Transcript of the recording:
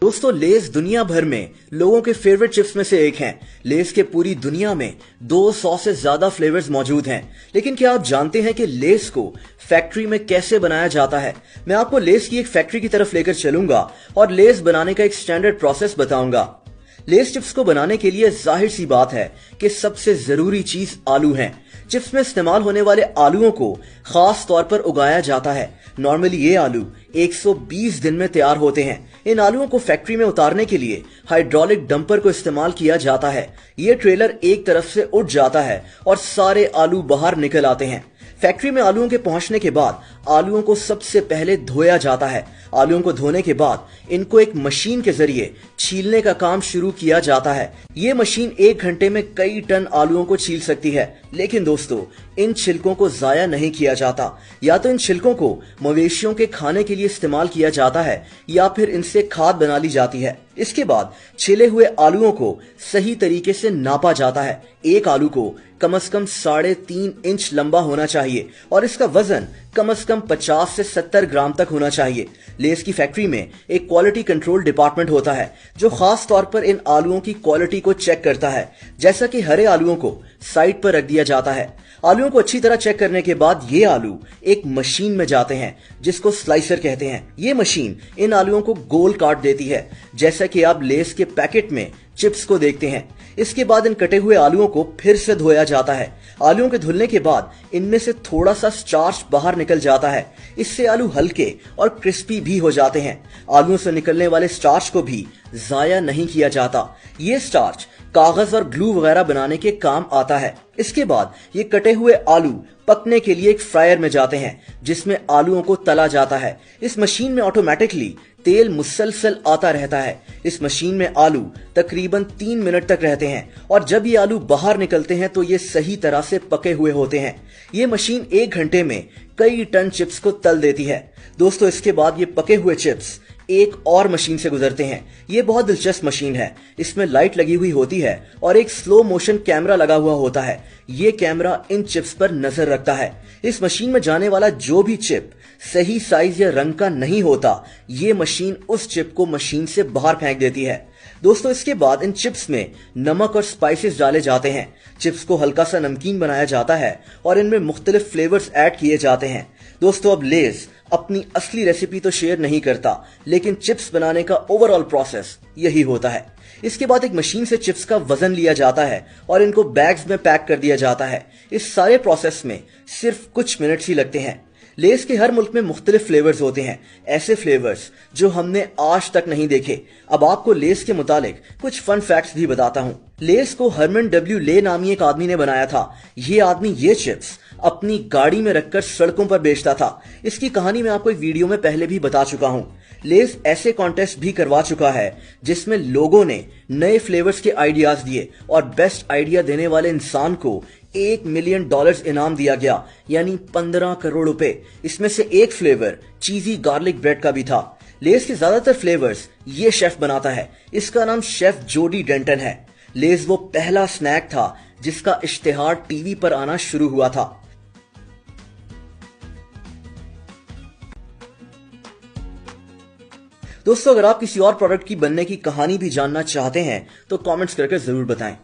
दोस्तों, लेस दुनिया भर में लोगों के फेवरेट चिप्स में से एक हैं। लेस के पूरी दुनिया में 200 से ज्यादा फ्लेवर्स मौजूद हैं। लेकिन क्या आप जानते हैं कि लेस को फैक्ट्री में कैसे बनाया जाता है? मैं आपको लेस की एक फैक्ट्री की तरफ लेकर चलूंगा और लेस बनाने का एक स्टैंडर्ड प्रोसेस बताऊंगा। लेस चिप्स को बनाने के लिए जाहिर सी बात है कि सबसे जरूरी चीज आलू है। चिप्स में इस्तेमाल होने वाले आलूओं को खास तौर पर उगाया जाता है। नॉर्मली ये आलू 120 दिन में तैयार होते हैं। इन आलूओं को फैक्ट्री में उतारने के लिए हाइड्रोलिक डंपर को इस्तेमाल किया जाता है। ये ट्रेलर एक तरफ से उठ जाता है और सारे आलू बाहर निकल आते हैं। फैक्ट्री में आलूओं के पहुंचने के बाद आलूओं को सबसे पहले धोया जाता है। आलूओं को धोने के बाद इनको एक मशीन के जरिए छीलने का काम शुरू किया जाता है। ये मशीन 1 घंटे में कई टन आलूओं को छील सकती है। लेकिन दोस्तों, इन छिलकों को जाया नहीं किया जाता। या तो इन छिलकों को मवेशियों के खाने के लिए इस्तेमाल किया जाता है या फिर इनसे खाद बना ली जाती है। इसके बाद छिले हुए आलूओं को सही तरीके से नापा जाता है। एक आलू को कम से कम 3.5 इंच लंबा होना चाहिए और इसका वजन कम से कम 50 से 70 ग्राम तक होना चाहिए। लेस की फैक्ट्री में एक क्वालिटी कंट्रोल डिपार्टमेंट होता है जो खास तौर पर इन आलूओं की क्वालिटी को चेक करता है। जैसा कि हरे आलूओं को साइड पर रख दिया जाता है। आलूओं को अच्छी तरह चेक करने के बाद ये आलू एक मशीन में जाते हैं जिसको स्लाइसर कहते हैं। ये मशीन इन आलूओं को गोल काट देती है, जैसा कि आप लेस के पैकेट में चिप्स को देखते हैं। इसके बाद इन कटे हुए आलूओं को फिर से धोया जाता है। आलूओं के धुलने के बाद इनमें से थोड़ा सा स्टार्च बाहर निकल जाता है। इससे आलू हल्के और क्रिस्पी भी हो जाते हैं। आलूओं से निकलने वाले स्टार्च को भी जाया नहीं किया जाता। ये स्टार्च कागज और ग्लू वगैरह बनाने के काम आता है। इसके बाद ये कटे हुए आलू पकने के लिए एक फ्रायर में जाते हैं जिसमें आलूओं को तला जाता है। इस मशीन में ऑटोमेटिकली तेल मुसलसल आता रहता है। इस मशीन में आलू तकरीबन 3 मिनट तक रहते हैं और जब ये आलू बाहर निकलते हैं तो ये सही तरह से पके हुए होते हैं। ये मशीन 1 घंटे में कई टन चिप्स को तल देती है। दोस्तों, इसके बाद ये पके हुए चिप्स एक और मशीन से गुजरते हैं। ये बहुत दिलचस्प मशीन है। इसमें लाइट लगी हुई होती है और एक स्लो मोशन कैमरा लगा हुआ होता है। ये कैमरा इन चिप्स पर नजर रखता है। इस मशीन में जाने वाला जो भी चिप सही साइज या रंग का नहीं होता, ये मशीन उस चिप को मशीन से बाहर फेंक देती है। दोस्तों, इसके बाद इन चिप्स में नमक और स्पाइसेस डाले जाते हैं। चिप्स को हल्का सा नमकीन बनाया जाता है और इनमें मुख्तलिफ फ्लेवर्स ऐड किए जाते हैं। दोस्तों, अब लेस अपनी असली रेसिपी तो शेयर नहीं करता, लेकिन चिप्स बनाने का ओवरऑल प्रोसेस यही होता है। इसके बाद एक मशीन से चिप्स का वजन लिया जाता है और इनको बैग्स में पैक कर दिया जाता है। इस सारे प्रोसेस में सिर्फ कुछ मिनट्स ही लगते हैं। लेस के हर मुल्क में मुख्तलिफ फ्लेवर्स होते हैं, ऐसे फ्लेवर्स जो हमने आज तक नहीं देखे। अब आपको लेस के मुतालिक कुछ फन फैक्ट्स भी बताता हूँ। लेस को हरमन डब्ल्यू ले नामी एक आदमी ने बनाया था। ये आदमी ये चिप्स अपनी गाड़ी में रखकर सड़कों पर बेचता था। इसकी कहानी मैं आपको एक वीडियो में पहले भी बता चुका हूँ। लेस ऐसे कॉन्टेस्ट भी करवा चुका है जिसमें लोगों ने नए फ्लेवर्स के आइडियाज दिए और बेस्ट आइडिया देने वाले इंसान को $1 मिलियन इनाम दिया गया, यानी 15 करोड़ रुपए। इसमें से एक फ्लेवर चीजी गार्लिक ब्रेड का भी था। लेस के ज्यादातर फ्लेवर्स ये शेफ बनाता है। इसका नाम शेफ जोडी डेंटन है। लेस वो पहला स्नैक था जिसका इश्तिहार टीवी पर आना शुरू हुआ था। दोस्तों, अगर आप किसी और प्रोडक्ट की बनने की कहानी भी जानना चाहते हैं तो कमेंट्स करके जरूर बताएं।